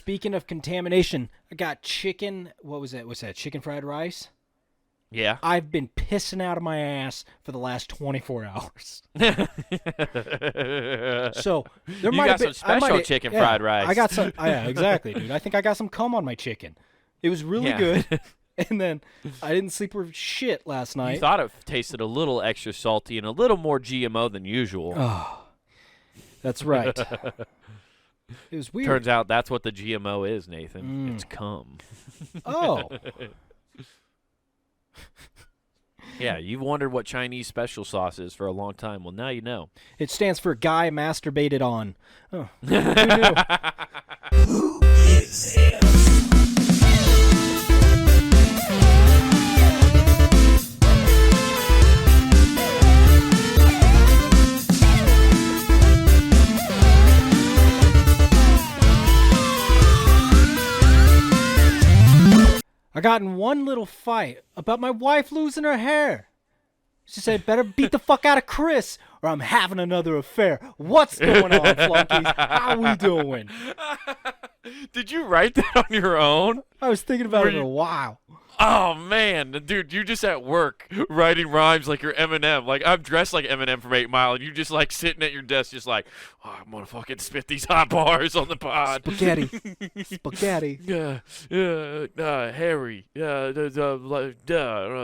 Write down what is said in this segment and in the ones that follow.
speaking of contamination, I got chicken. What was that? What's that? Chicken fried rice? Yeah. I've been pissing out of my ass for the last 24 hours. So there You might got have been some special chicken fried rice. I got some. Yeah, exactly, dude. I think I got some cum on my chicken. It was really good. And then I didn't sleep for shit last night. You thought it tasted a little extra salty and a little more GMO than usual. Oh, that's right. It was weird. Turns out that's what the GMO is, Nathan. It's cum. Oh. Yeah, you've wondered what Chinese special sauce is for a long time. Well, now you know. It stands for guy masturbated on. Oh. Who knew? Who gives him? I got in one little fight about my wife losing her hair. She said, better beat the fuck out of Chris or I'm having another affair. What's going on, flunkies? How we doing? Did you write that on your own? I was thinking about it for a while. Oh, man. Dude, you're just at work writing rhymes like you're Eminem. Like, I'm dressed like Eminem from 8 Mile, and you're just, like, sitting at your desk just like, oh, I'm going to fucking spit these hot bars on the pod. Spaghetti. Spaghetti. Harry.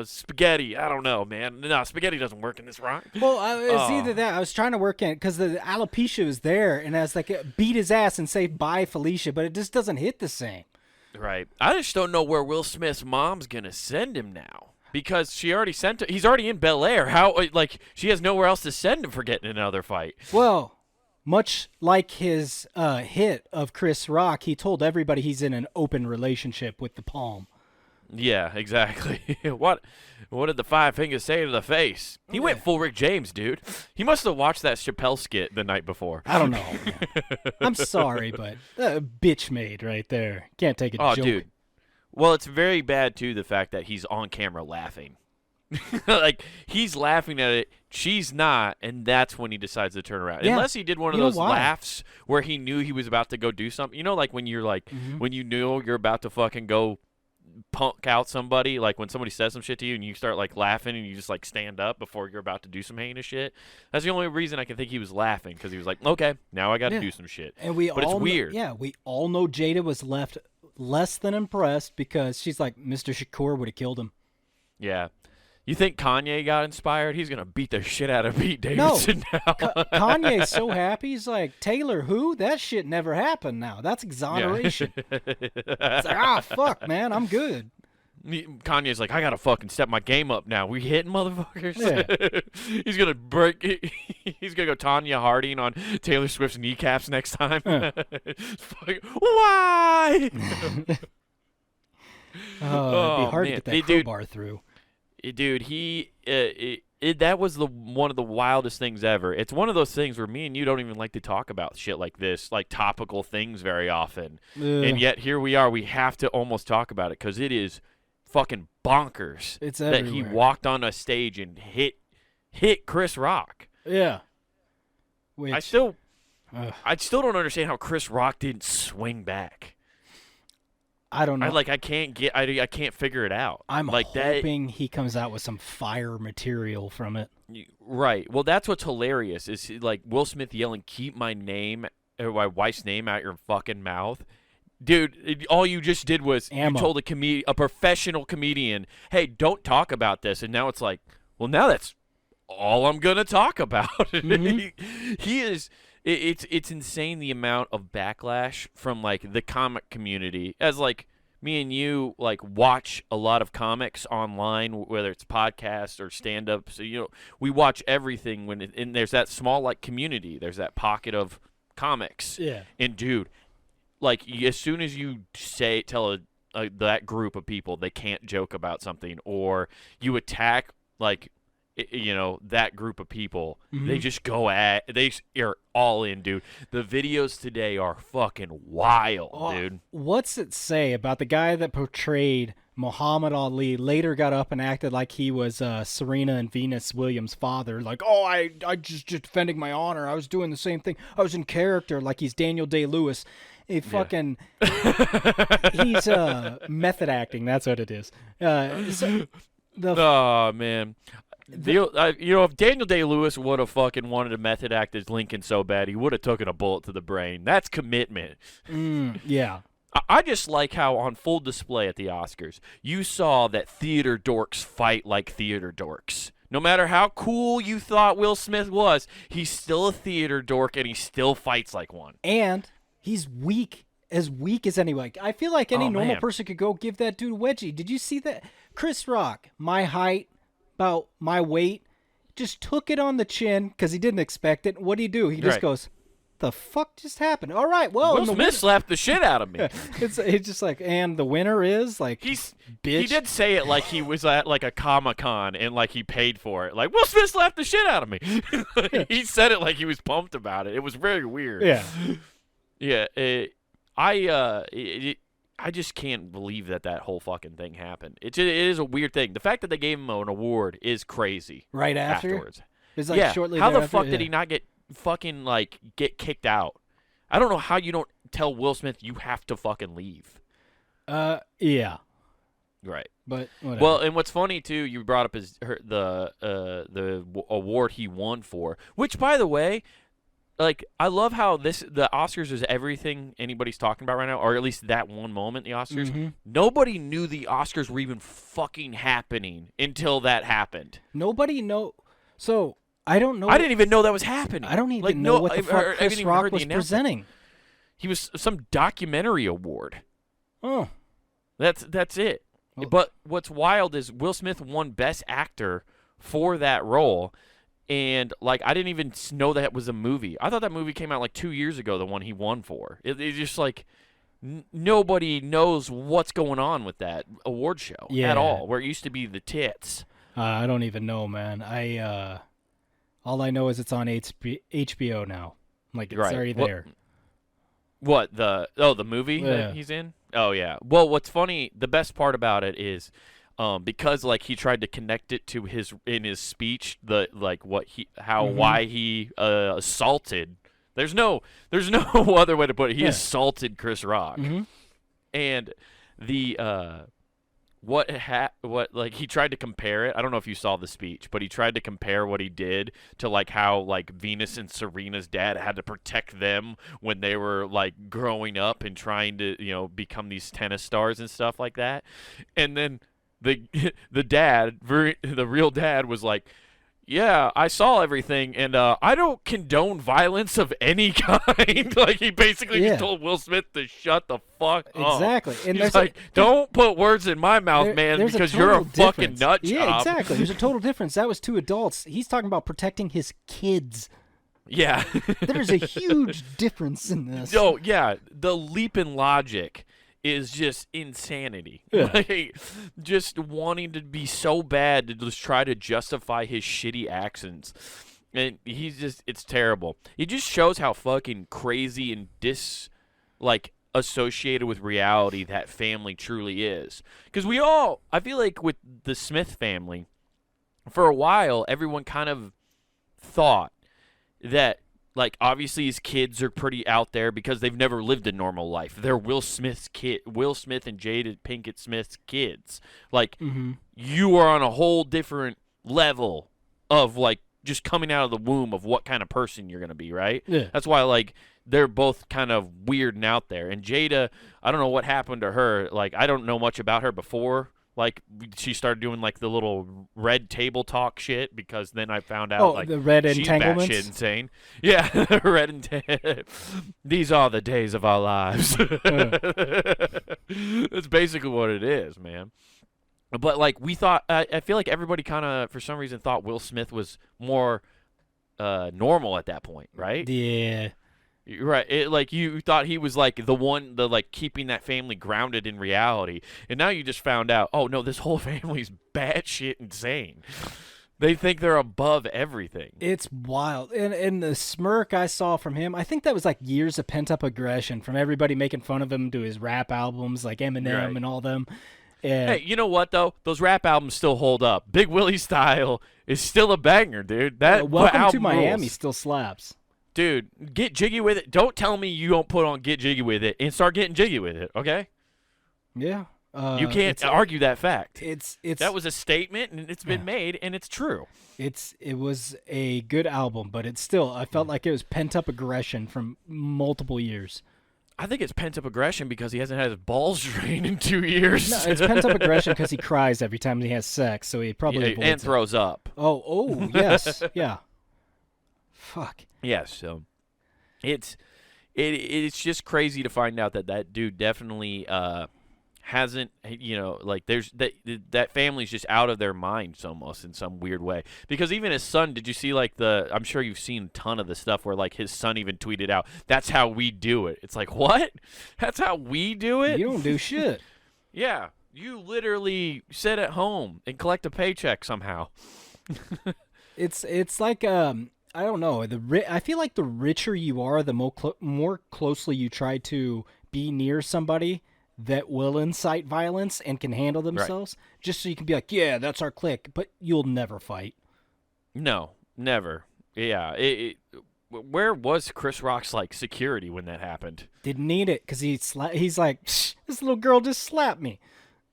Spaghetti. I don't know, man. No, spaghetti doesn't work in this rhyme. Well, it's either that. I was trying to work in it because the alopecia was there, and I was like, beat his ass and say bye, Felicia, but it just doesn't hit the same. Right. I just don't know where Will Smith's mom's going to send him now. Because she already sent him. He's already in Bel Air. How, like, she has nowhere else to send him for getting another fight. Well, much like his hit of Chris Rock, he told everybody he's in an open relationship with the palm. Yeah, exactly. What did the 5 fingers say to the face? He went full Rick James, dude. He must have watched that Chappelle skit the night before. I don't know. I'm sorry, but bitch made right there. Can't take a joke. Oh, dude. Well, it's very bad, too, the fact that he's on camera laughing. Like, he's laughing at it, she's not, and that's when he decides to turn around. Yeah. Unless he did one of those laughs where he knew he was about to go do something. You know, like when you're like, when you knew you're about to fucking go punk out somebody, like when somebody says some shit to you and you start like laughing and you just like stand up before you're about to do some heinous shit. That's the only reason I can think he was laughing, because he was like, okay, now I got to do some shit. And but it's weird. We all know Jada was left less than impressed because she's like, Mr. Shakur would have killed him. Yeah. You think Kanye got inspired? He's going to beat the shit out of Pete Davidson now. Kanye's so happy. He's like, Taylor who? That shit never happened now. That's exoneration. It's like, fuck, man, I'm good. Kanye's like, I got to fucking step my game up now. We hitting motherfuckers? Yeah. He's going to break. He's going to go Tanya Harding on Taylor Swift's kneecaps next time. Why? It'd be hard to get that crowbar through. Dude, that was one of the wildest things ever. It's one of those things where me and you don't even like to talk about shit like this, like topical things very often. And yet here we are. We have to almost talk about it because it is fucking bonkers that he walked on a stage and hit Chris Rock. Yeah. I still don't understand how Chris Rock didn't swing back. I don't know. I can't figure it out. I'm like hoping he comes out with some fire material from it. Right. Well, that's what's hilarious is like Will Smith yelling, "Keep my name or my wife's name out your fucking mouth." Dude, all you just did was you told a professional comedian, "Hey, don't talk about this." And now it's like, well, now that's all I'm going to talk about. He is it's insane the amount of backlash from like the comic community, as like me and you like watch a lot of comics online, whether it's podcasts or stand-ups. So, we watch everything and there's that small like community. There's that pocket of comics. Yeah. And dude, like as soon as you tell that group of people they can't joke about something, or you attack like that group of people, they just they're all in, dude. The videos today are fucking wild, dude. What's it say about the guy that portrayed Muhammad Ali later got up and acted like he was Serena and Venus Williams' father? Like, I just defending my honor. I was doing the same thing. I was in character like he's Daniel Day-Lewis. He fucking he's method acting. That's what it is. Oh man. If Daniel Day-Lewis would have fucking wanted to method act as Lincoln so bad, he would have taken a bullet to the brain. That's commitment. Yeah. I just like how on full display at the Oscars, you saw that theater dorks fight like theater dorks. No matter how cool you thought Will Smith was, he's still a theater dork and he still fights like one. And he's weak as anyone. I feel like any normal person could go give that dude a wedgie. Did you see that? Chris Rock, my height, about my weight, just took it on the chin because he didn't expect it. What do? He just goes, the fuck just happened? All right, well, Will Smith slapped the shit out of me. It's just like, and the winner is like, bitch. He did say it like he was at like a Comic-Con and like he paid for it. Like, Will Smith slapped the shit out of me. He said it like he was pumped about it. It was very weird. Yeah. Yeah. I just can't believe that whole fucking thing happened. It is a weird thing. The fact that they gave him an award is crazy. Right afterwards. It's like shortly how the thereafter, fuck did he not get fucking get kicked out? I don't know how you don't tell Will Smith you have to fucking leave. Yeah. Right. But whatever. Well, and what's funny too, you brought up the award he won for, which by the way, like, I love how the Oscars is everything anybody's talking about right now, or at least that one moment, the Oscars. Mm-hmm. Nobody knew the Oscars were even fucking happening until that happened. Nobody know. So, I don't know. I didn't even know that was happening. I don't even know what the fuck Chris Rock was presenting. He was some documentary award. Oh. That's it. Well, but what's wild is Will Smith won Best Actor for that role. And, like, I didn't even know that was a movie. I thought that movie came out, like, 2 years ago, the one he won for. It's just, like, nobody knows what's going on with that award show at all, where it used to be the tits. I don't even know, man. All I know is it's on HBO now. Like, it's already there. What, the movie that he's in? Oh, yeah. Well, what's funny, the best part about it is... because like he tried to connect it to in his speech, why he assaulted. There's no other way to put it. He assaulted Chris Rock, and the what he tried to compare it. I don't know if you saw the speech, but he tried to compare what he did to like how like Venus and Serena's dad had to protect them when they were like growing up and trying to become these tennis stars and stuff like that, and then. The dad, the real dad, was like, "Yeah, I saw everything, and I don't condone violence of any kind." Like he basically just told Will Smith to shut the fuck up. Exactly, and he's like, "Don't put words in my mouth, man, because you're a fucking nut job." Yeah, exactly. There's a total difference. That was two adults. He's talking about protecting his kids. Yeah, there's a huge difference in this. Oh yeah, the leap in logic is just insanity. Yeah. Like, just wanting to be so bad to just try to justify his shitty actions. And it's terrible. It just shows how fucking crazy and associated with reality that family truly is. Because I feel like with the Smith family, for a while, everyone kind of thought that like, obviously his kids are pretty out there because they've never lived a normal life. They're Will Smith and Jada Pinkett Smith's kids. Like, you are on a whole different level of, like, just coming out of the womb of what kind of person you're going to be, right? Yeah. That's why, like, they're both kind of weird and out there. And Jada, I don't know what happened to her. Like, I don't know much about her before. Like, she started doing, like, the little red table talk shit because then I found out, like, the red she's entanglements? batshit insane. Yeah, red entanglements. These are the days of our lives. That's basically what it is, man. But, like, we thought, I feel like everybody kind of, for some reason, thought Will Smith was more normal at that point, right? Yeah. Right, like you thought he was like the one, like keeping that family grounded in reality, and now you just found out, oh no, this whole family's batshit insane. They think they're above everything. It's wild, and the smirk I saw from him, I think that was like years of pent up aggression from everybody making fun of him to his rap albums, like Eminem and all them. And hey, you know what though? Those rap albums still hold up. Big Willie Style is still a banger, dude. That Welcome album to Miami rules. still slaps. Dude, get jiggy with it. Don't tell me you don't put on get jiggy with it and start getting jiggy with it, okay? Yeah. You can't argue that fact. It's that was a statement, and it's been made, and it's true. It was a good album, but it's still, I felt like it was pent-up aggression from multiple years. I think it's pent-up aggression because he hasn't had his balls drained in 2 years. No, it's pent-up aggression because he cries every time he has sex, so he probably and throws up. Oh, yes, yeah. Fuck. Yes, so it's just crazy to find out that dude definitely hasn't, like there's that family's just out of their minds almost in some weird way. Because even his son, did you see like I'm sure you've seen a ton of the stuff where like his son even tweeted out, "That's how we do it." It's like, what? That's how we do it? You don't do shit. Yeah, you literally sit at home and collect a paycheck somehow. It's like I don't know. I feel like the richer you are, the more closely you try to be near somebody that will incite violence and can handle themselves, just so you can be like, yeah, that's our clique, but you'll never fight. No, never. Yeah. Where was Chris Rock's like security when that happened? Didn't need it because he's like, this little girl just slapped me.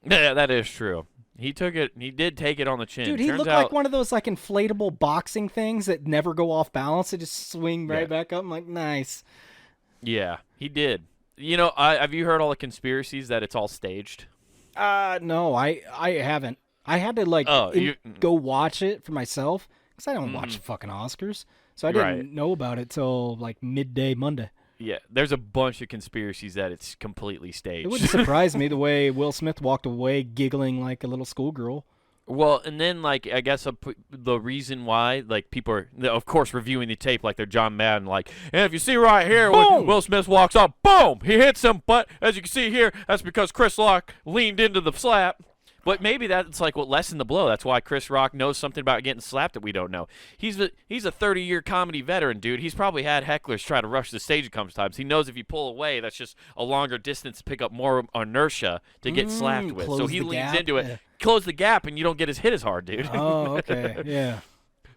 Yeah, that is true. He took it. He did take it on the chin. Dude, he looked like one of those like inflatable boxing things that never go off balance. They just swing right back up. I'm like, nice. Yeah, he did. Have you heard all the conspiracies that it's all staged? No, I haven't. I had to go watch it for myself because I don't watch fucking Oscars, so I didn't know about it till like midday Monday. Yeah, there's a bunch of conspiracies that it's completely staged. It wouldn't surprise me the way Will Smith walked away giggling like a little schoolgirl. Well, and then, like, I guess the reason why, like, people are, of course, reviewing the tape like they're John Madden, like, and if you see right here when Will Smith walks up, boom, he hits him, but as you can see here, that's because Chris Rock leaned into the slap. But maybe that's like what lessened the blow. That's why Chris Rock knows something about getting slapped that we don't know. He's a 30-year comedy veteran, dude. He's probably had hecklers try to rush the stage a couple times. He knows if you pull away, that's just a longer distance to pick up more inertia to get slapped with. So he leans into it, close the gap, and you don't get hit as hard, dude. Oh, okay, yeah.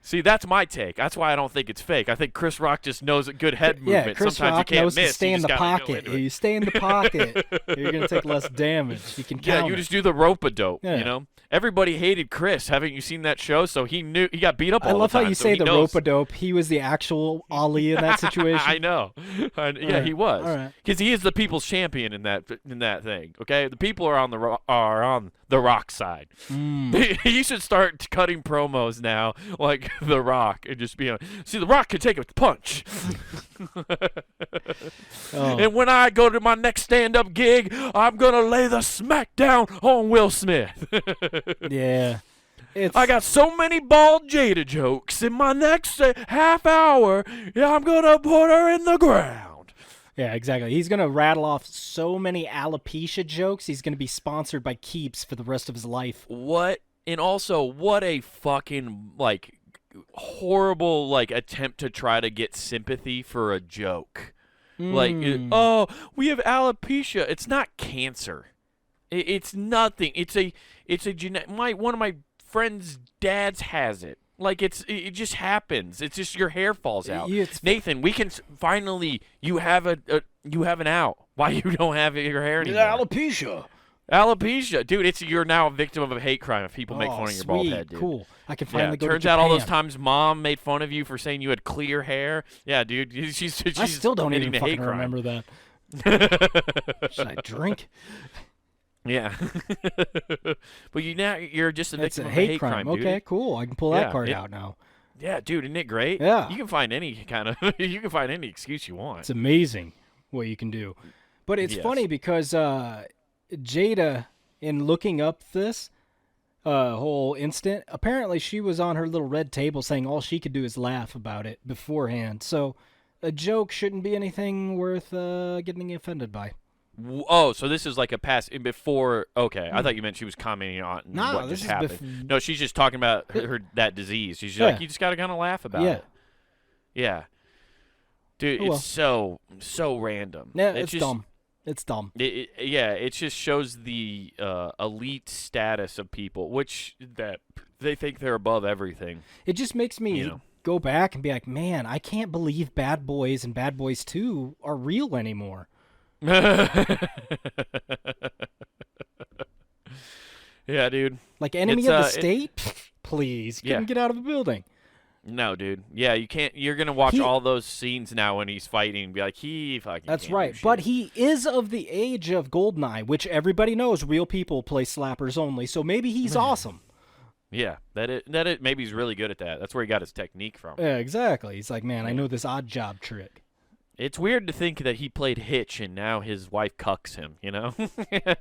See, that's my take. That's why I don't think it's fake. I think Chris Rock just knows a good head movement. Yeah, Chris Sometimes Rock you can't knows miss. to stay in the pocket. You stay in the pocket, you're going to take less damage. You can count. Yeah, you just do the rope-a-dope, you know? Everybody hated Chris. Haven't you seen that show? So he knew he got beat up all the time. I love how you say the knows. rope-a-dope. He was the actual Ali in that situation. I know. Yeah, he was. Because he is the people's champion in that thing. Okay, the people are on the Rock side. He should start cutting promos now like the Rock and just be on. See, the Rock can take a punch. And when I go to my next stand-up gig, I'm gonna lay the smack down on Will Smith. Yeah. I got so many bald Jada jokes in my next half hour. Yeah, I'm going to put her in the ground. Yeah, exactly. He's going to rattle off so many alopecia jokes. He's going to be sponsored by Keeps for the rest of his life. What? And also, what a fucking, like, horrible, like, attempt to try to get sympathy for a joke. Like, oh, we have alopecia. It's not cancer. It's nothing. It's a genetic. One of my friends' dads has it. Like it just happens. It's just your hair falls out. Nathan, we can finally. You have an out. Why you don't have your hair anymore? Alopecia, dude. You're now a victim of a hate crime if people make fun of your bald head, dude. Cool. I can finally go. Turns to out Japan. all those times mom made fun of you for saying you had clear hair. Yeah, dude. She's I still don't even fucking remember that. Should I drink? Yeah. But you're just a victim of a hate crime, dude. Okay, cool. I can pull that card out now. Yeah, dude, isn't it great? Yeah. You can find any excuse you want. It's amazing what you can do. But it's funny because Jada, in looking up this whole instant, apparently she was on her little red table saying all she could do is laugh about it beforehand. So a joke shouldn't be anything worth getting offended by. Oh, so this is like a pass before. Okay, I thought you meant she was commenting on what just happened. No, she's just talking about that disease. She's like, you just got to kind of laugh about it. Yeah, dude, it's so random. Yeah, it's dumb. It's dumb. It just shows the elite status of people, which that they think they're above everything. It just makes me go back and be like, man, I can't believe Bad Boys and Bad Boys 2 are real anymore. Yeah, dude. Like Enemy of the State? Please, couldn't get out of the building. No, dude. Yeah, you can't. You're gonna watch all those scenes now when he's fighting and be like, he fucking. That's can't right. do shit. But he is of the age of Goldeneye, which everybody knows real people play slappers only. So maybe he's awesome. Yeah, maybe he's really good at that. That's where he got his technique from. Yeah, exactly. He's like, man, I know this odd job trick. It's weird to think that he played Hitch and now his wife cucks him, you know?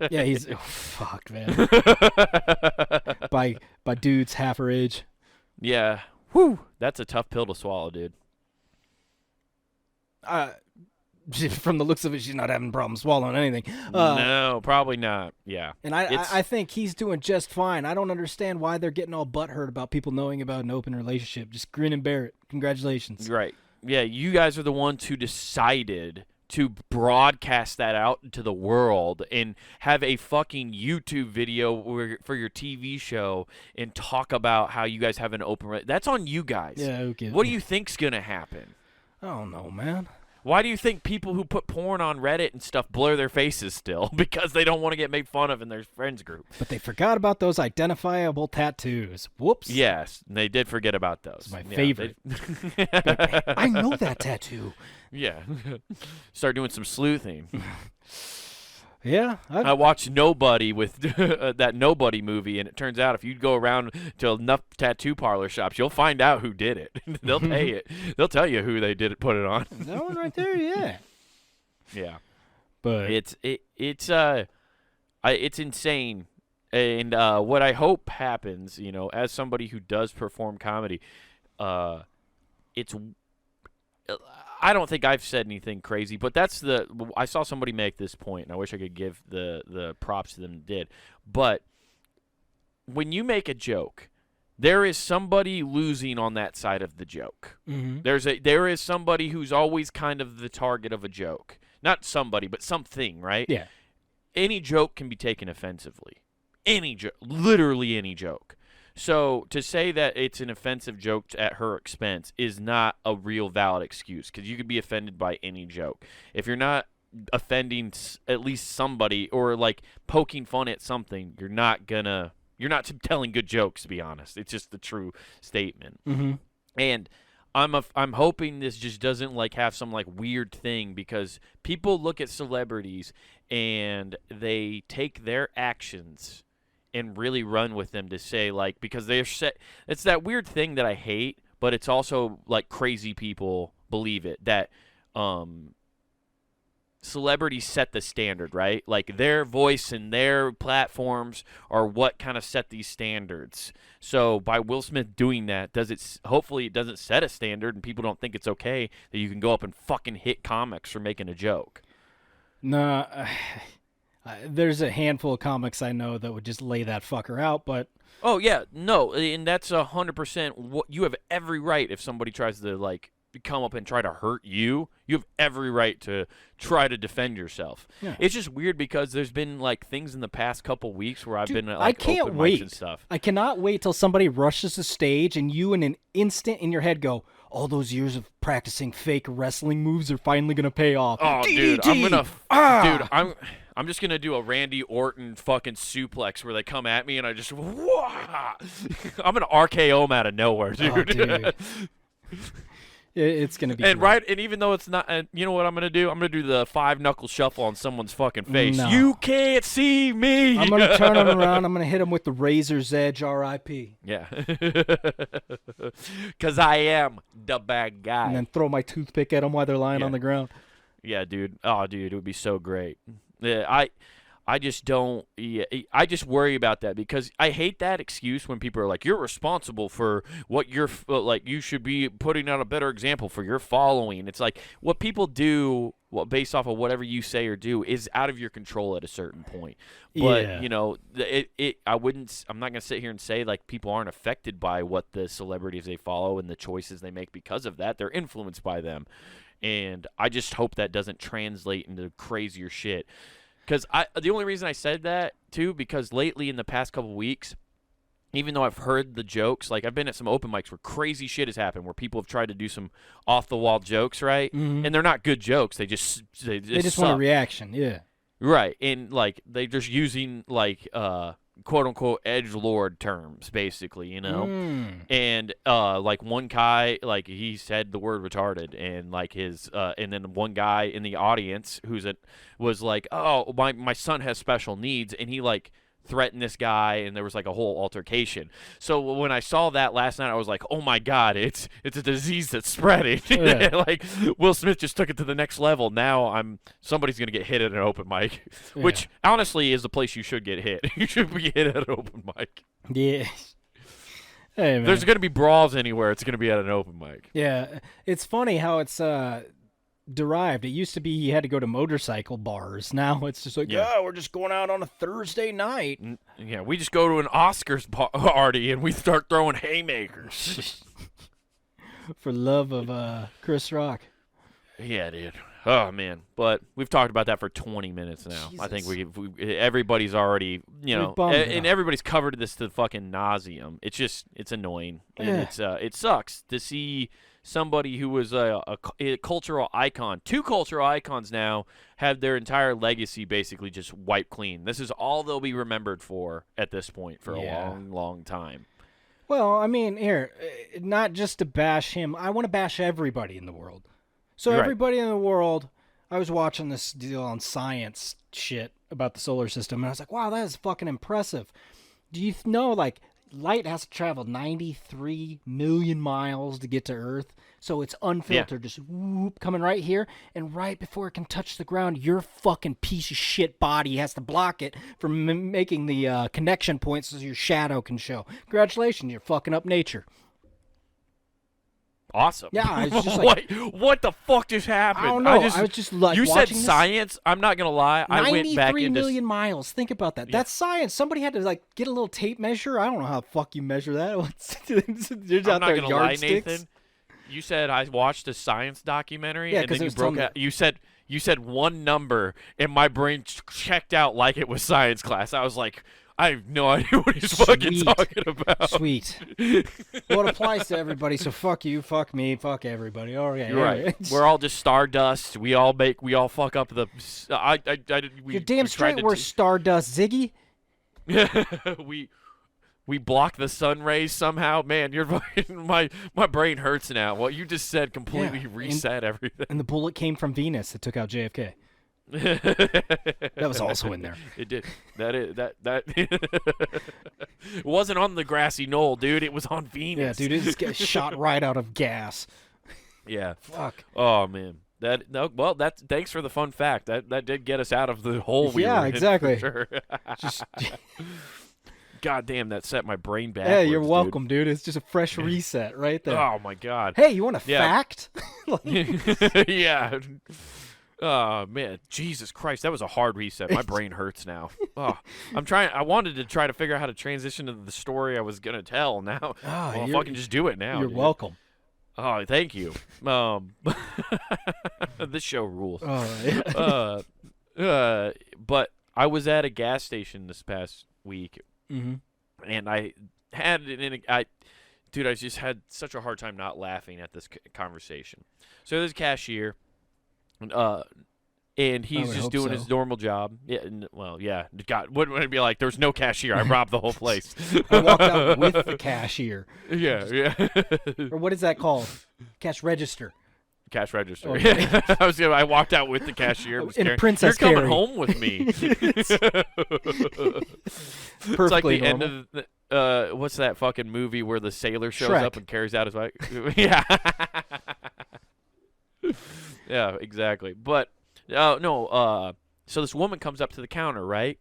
Yeah, he's fuck, man. by dudes half her age. Yeah. Whew. That's a tough pill to swallow, dude. From the looks of it, she's not having problems swallowing anything. No, probably not. Yeah. And I think he's doing just fine. I don't understand why they're getting all butthurt about people knowing about an open relationship. Just grin and bear it. Congratulations. Right. Yeah, you guys are the ones who decided to broadcast that out into the world and have a fucking YouTube video for your TV show and talk about how you guys have an open. That's on you guys. Yeah, okay. What do you think's gonna happen? I don't know, man. Why do you think people who put porn on Reddit and stuff blur their faces still? Because they don't want to get made fun of in their friends group. But they forgot about those identifiable tattoos. Whoops. Yes, they did forget about those. It's my favorite. I know that tattoo. Yeah. Start doing some sleuthing. Yeah. I watched Nobody with that Nobody movie, and it turns out if you go around to enough tattoo parlor shops, you'll find out who did it. They'll pay it. They'll tell you who they did it, put it on. That one right there, yeah. Yeah. But it's insane. And what I hope happens, you know, as somebody who does perform comedy, I don't think I've said anything crazy, but I saw somebody make this point, and I wish I could give the props to them that did. But when you make a joke, there is somebody losing on that side of the joke. Mm-hmm. There is somebody who's always kind of the target of a joke. Not somebody, but something, right? Yeah. Any joke can be taken offensively. Any joke, literally any joke. So to say that it's an offensive joke at her expense is not a real valid excuse, because you could be offended by any joke. If you're not offending at least somebody or like poking fun at something, you're not telling good jokes, to be honest. It's just the true statement. Mm-hmm. And I'm hoping this just doesn't like have some like weird thing, because people look at celebrities and they take their actions and really run with them to say, like, because they're set. It's that weird thing that I hate, but it's also like crazy people believe it, that celebrities set the standard, right? Like their voice and their platforms are what kind of set these standards. So by Will Smith doing that, hopefully it doesn't set a standard and people don't think it's okay that you can go up and fucking hit comics for making a joke. Nah. There's a handful of comics I know that would just lay that fucker out, but... Oh, yeah, no, and that's 100% what you have every right. If somebody tries to, like, come up and try to hurt you, you have every right to try to defend yourself. Yeah. It's just weird because there's been, like, things in the past couple weeks where I've been at, I like, can't open wait. mics and stuff. I cannot wait till somebody rushes the stage and you in an instant in your head go, all those years of practicing fake wrestling moves are finally going to pay off. Oh, DDT! Dude, I'm just gonna do a Randy Orton fucking suplex where they come at me and I just, wah! I'm gonna RKO them out of nowhere, dude. Oh, dude. It's gonna be. And great. and even though it's not, you know what I'm gonna do? I'm gonna do the 5-knuckle shuffle on someone's fucking face. No. You can't see me. I'm gonna turn him around. I'm gonna hit him with the razor's edge. R.I.P. Yeah. Because I am the bad guy. And then throw my toothpick at them while they're lying on the ground. Yeah, dude. Oh, dude, it would be so great. Yeah, I just don't. Yeah, I just worry about that because I hate that excuse when people are like, "You're responsible for what you're like. You should be putting out a better example for your following." It's like what people do, based off of whatever you say or do, is out of your control at a certain point. But you know, I'm not gonna sit here and say like people aren't affected by what the celebrities they follow and the choices they make because of that. They're influenced by them. And I just hope that doesn't translate into crazier shit. Because the only reason I said that, too, because lately in the past couple weeks, even though I've heard the jokes, like I've been at some open mics where crazy shit has happened, where people have tried to do some off the wall jokes, right? Mm-hmm. And they're not good jokes. They just want a reaction. Yeah. Right, and like they're just using like quote unquote edgelord terms, basically, you know. And like one guy, like he said the word retarded, and like his and then one guy in the audience was like, oh, my son has special needs, and he like threatened this guy, and there was like a whole altercation. So when I saw that last night, I was like, oh my god, it's a disease that's spreading. Yeah. Like Will Smith just took it to the next level. Now somebody's gonna get hit at an open mic, which honestly is the place you should get hit. You should be hit at an open mic. Yeah. Hey, man. There's gonna be brawls anywhere. It's gonna be at an open mic. Yeah, it's funny how it's derived. It used to be you had to go to motorcycle bars. Now it's just like, we're just going out on a Thursday night. Yeah, we just go to an Oscars party and we start throwing haymakers. For love of Chris Rock. Yeah, dude. Oh man, but we've talked about that for 20 minutes now. Jesus. I think everybody's already, and everybody's covered this to fucking nauseum. It's annoying. And it sucks to see somebody who was a cultural icon. Two cultural icons now have their entire legacy basically just wiped clean. This is all they'll be remembered for at this point for a long, long time. Well, I mean, here, not just to bash him. I want to bash everybody in the world. So everybody in the world, I was watching this deal on science shit about the solar system, and I was like, wow, that is fucking impressive. Do you know, like, light has to travel 93 million miles to get to Earth, so it's unfiltered, just whoop, coming right here, and right before it can touch the ground, your fucking piece of shit body has to block it from making the connection points so your shadow can show. Congratulations, you're fucking up nature. Awesome. Yeah, it's just like, what the fuck just happened? I don't know. I was just like, you said this. science. I'm not gonna lie. I went back 93 into million miles. Think about that. Yeah. That's science. Somebody had to like get a little tape measure. I don't know how the fuck you measure that. I'm not gonna lie, Nathan. You said I watched a science documentary, and then you broke out. You said one number, and my brain checked out like it was science class. I was like, I have no idea what he's fucking talking about. Sweet. Well, it applies to everybody, so fuck you, fuck me, fuck everybody. All right. You're right. We're all just stardust. We all fuck up the... You're damn straight we're stardust, Ziggy. we block the sun rays somehow. Man, you're fucking... My brain hurts now. What you just said completely reset everything. And the bullet came from Venus that took out JFK. That was also in there. It did. That it wasn't on the grassy knoll, dude. It was on Venus. Yeah, dude, it just shot right out of gas. Yeah. Fuck. Oh man. Thanks for the fun fact. That did get us out of the hole we were in, exactly. For sure. God damn, that set my brain back. Yeah, you're welcome, dude. It's just a fresh reset right there. Oh my god. Hey, you want a fact? Yeah. Oh man, Jesus Christ, that was a hard reset. My brain hurts now. Oh, I wanted to try to figure out how to transition to the story I was gonna tell. Now, I'll fucking just do it now. You're welcome. Oh, thank you. This show rules. But I was at a gas station this past week, and I had dude, I just had such a hard time not laughing at this conversation. So there's a cashier. And he's just doing his normal job. Yeah, yeah. God, wouldn't it be like there's no cashier? I robbed the whole place. I walked out with the cashier. Yeah. Or what is that called? Cash register. Cash register. Okay. I walked out with the cashier. In Princess You're coming Carrie. home with me. Perfectly it's like the normal. end of the, what's that fucking movie where the sailor shows Shrek. up and carries out his bike? Yeah. Yeah, exactly. But no. So this woman comes up to the counter, right?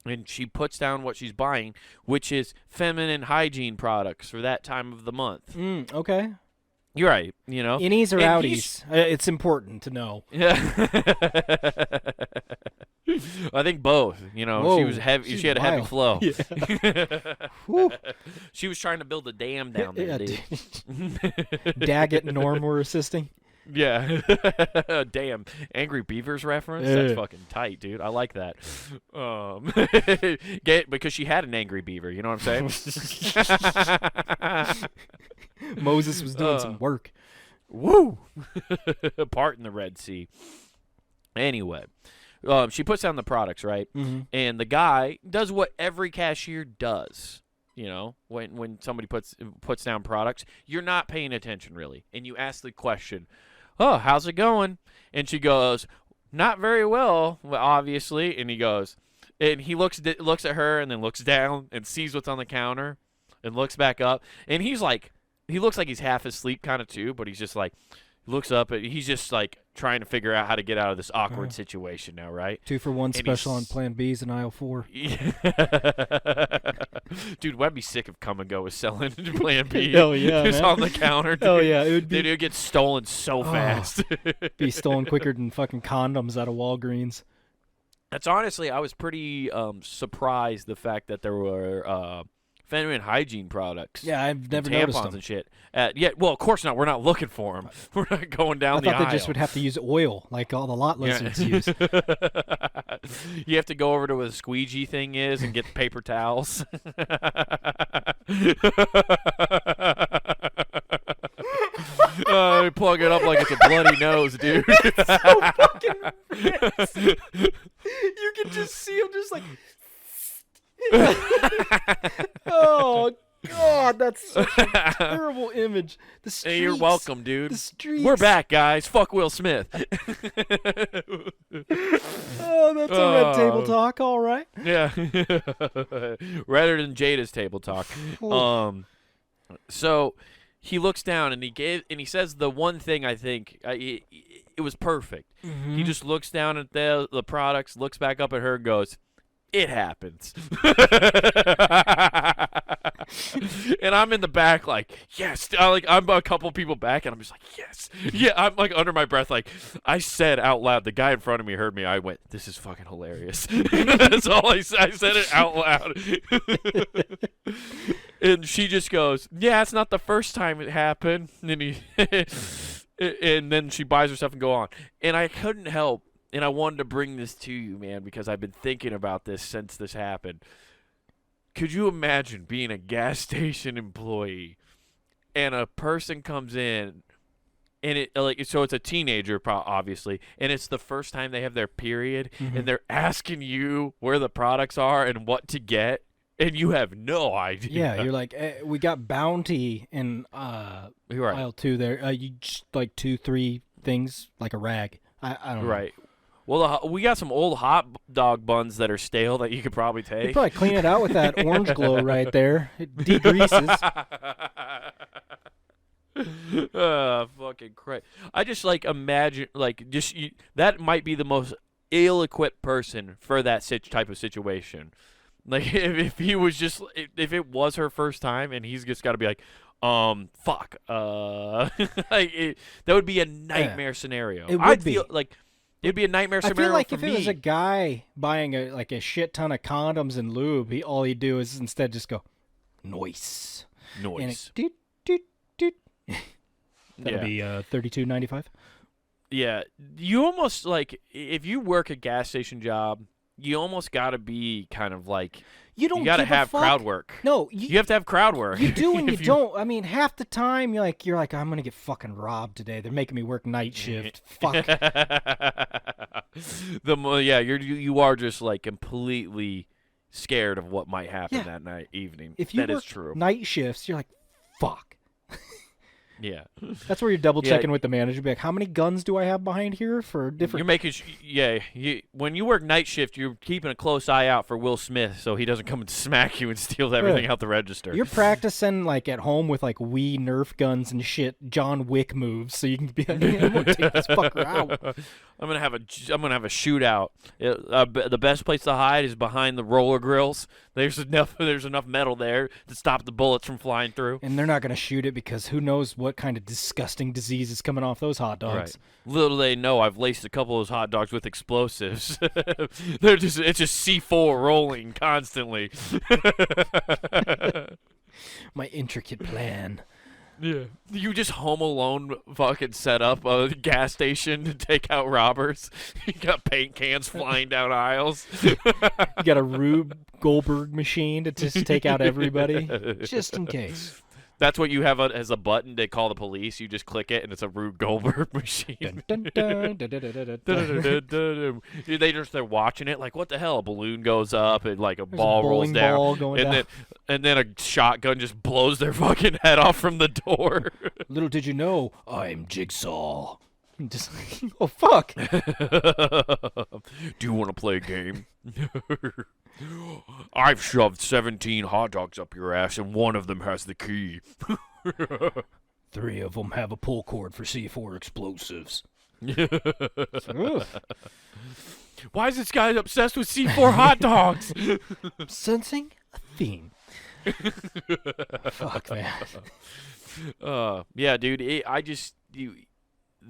And she puts down what she's buying, which is feminine hygiene products for that time of the month. Okay. You're right. You know, innies or outies? It's important to know. Yeah. I think both. You know, Whoa, she was heavy. She had a heavy flow. Yeah. She was trying to build a dam down there, dude. Daggett and Norm were assisting. Yeah. Damn. Angry Beavers reference? That's fucking tight, dude. I like that. Because she had an angry beaver, you know what I'm saying? Moses was doing some work. Woo! Part in the Red Sea. Anyway, she puts down the products, right? Mm-hmm. And the guy does what every cashier does. You know, when somebody puts down products, you're not paying attention really, and you ask the question, "Oh, how's it going?" And she goes, "Not very well, obviously." And he goes, and he looks at her and then looks down and sees what's on the counter, and looks back up, and he looks like he's half asleep kind of too, but he's just like looks up and he's just like trying to figure out how to get out of this awkward situation now, right? 2-for-1 special on Plan B's in aisle 4. Dude, I'd be sick if Come and Go was selling Plan B. Hell yeah, just man. on the counter. Dude. Oh yeah, it would be. Dude, it would get stolen so fast. Be stolen quicker than fucking condoms out of Walgreens. That's honestly, I was pretty surprised the fact that there were feminine hygiene products. Yeah, I've never tampons noticed them. And shit. Yeah, well, of course not. We're not looking for them. We're not going down the aisle. I thought they just would have to use oil, like all the lot lizards use. You have to go over to where the squeegee thing is and get the paper towels. Plug it up like it's a bloody nose, dude. It's so fucking rich. You can just see him just like... Oh God, that's such a terrible image. The streets, hey, you're welcome, dude. The streets. We're back, guys. Fuck Will Smith. Oh, that's a red table talk. All right. Yeah. Rather than Jada's table talk. So he looks down and he says the one thing I think it was perfect. Mm-hmm. He just looks down at the products, looks back up at her, and goes, "It happens." And I'm in the back like, yes. I'm a couple people back, and I'm just like, yes. Yeah, I'm like under my breath, like I said out loud. The guy in front of me heard me. I went, "This is fucking hilarious." That's all I said. I said it out loud. And she just goes, "Yeah, it's not the first time it happened." And and then she buys her stuff and go on. And I couldn't help. And I wanted to bring this to you, man, because I've been thinking about this since this happened. Could you imagine being a gas station employee and a person comes in and so it's a teenager, obviously, and it's the first time they have their period, Mm-hmm. and they're asking you where the products are and what to get, and you have no idea. Yeah, you're like, we got Bounty in You're right. aisle 2 there. You just like 2-3 things like a rag. I don't know. Right. Well, we got some old hot dog buns that are stale that you could probably take. You probably clean it out with that orange glow right there. It degreases. Fucking Christ. I just imagine that might be the most ill-equipped person for that type of situation. Like if he was just if it was her first time and he's just got to be like, fuck, that would be a nightmare scenario. It would be. Feel like it'd be a nightmare I scenario feel like for if me. it was a guy buying a shit ton of condoms and lube, all he'd do is instead just go, noise. And Noise. it, doot, doot, doot. That'll Yeah. be $32.95. Yeah, you almost if you work a gas station job, you almost got to be kind of like You don't. you got to give a have fuck. crowd work. No, You have to have crowd work. You do and you If don't. I mean, half the time you're like, I'm gonna get fucking robbed today. They're making me work night shift. Fuck. You are just completely scared of what might happen Yeah. that night evening. If you That is work true. night shifts, you're like, fuck. Yeah. That's where you're double checking with the manager. Be like, how many guns do I have behind here for different? You're making when you work night shift, you're keeping a close eye out for Will Smith so he doesn't come and smack you and steal everything out the register. You're practicing at home with Wii Nerf guns and shit, John Wick moves, so you can be like, I'm gonna take this fucker out. I'm gonna have a shootout. The best place to hide is behind the roller grills. There's enough metal there to stop the bullets from flying through. And they're not gonna shoot it because who knows what kind of disgusting disease is coming off those hot dogs. Right. Little they know, I've laced a couple of those hot dogs with explosives. It's just C4 rolling constantly. My intricate plan. Yeah. You just Home Alone fucking set up a gas station to take out robbers. You got paint cans flying down aisles. You got a Rube Goldberg machine to just take out everybody, just in case. That's what you have as a button to call the police. You just click it, and it's a Rube Goldberg machine. Dun, dun, dun, dun, dun, dun, dun, dun. They're watching it like, what the hell? A balloon goes up and like a There's ball a rolls bowling down, ball going down. Then a shotgun just blows their fucking head off from the door. Little did you know, I'm Jigsaw. Just oh fuck. Do you want to play a game? I've shoved 17 hot dogs up your ass, and one of them has the key. 3 of them have a pull cord for C4 explosives. Why is this guy obsessed with C4 hot dogs? Sensing a theme. Fuck, man. Yeah, dude.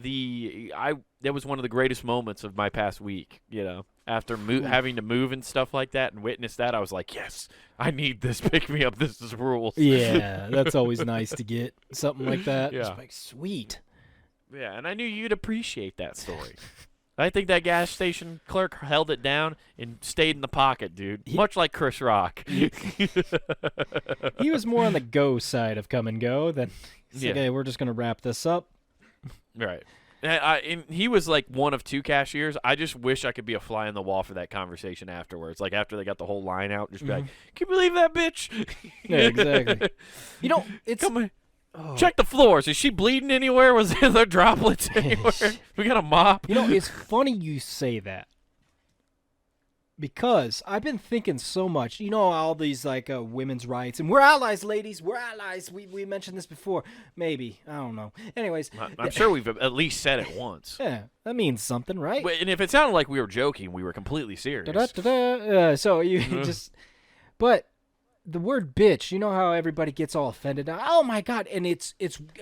That was one of the greatest moments of my past week. You know, after having to move and stuff like that, and witness that, I was like, yes, I need this. Pick me up. This is rules. Yeah, that's always nice to get something like that. Yeah. It's like, sweet. Yeah, and I knew you'd appreciate that story. I think that gas station clerk held it down and stayed in the pocket, dude. Much like Chris Rock. He was more on the go side of come and go than, okay, we're just going to wrap this up. Right. And he was like one of 2 cashiers. I just wish I could be a fly on the wall for that conversation afterwards. Like after they got the whole line out, just be like, can you believe that bitch? Yeah, exactly. You know, it's... Come on. Oh. Check the floors. Is she bleeding anywhere? Was there droplets anywhere? We got a mop. You know, it's funny you say that. Because I've been thinking so much, you know, all these like women's rights, and we're allies, ladies, we're allies. We mentioned this before, maybe, I don't know. Anyways, I'm sure we've at least said it once. Yeah, that means something, right? And if it sounded like we were joking, we were completely serious. So you just, but the word bitch, you know how everybody gets all offended. Oh my god, and it's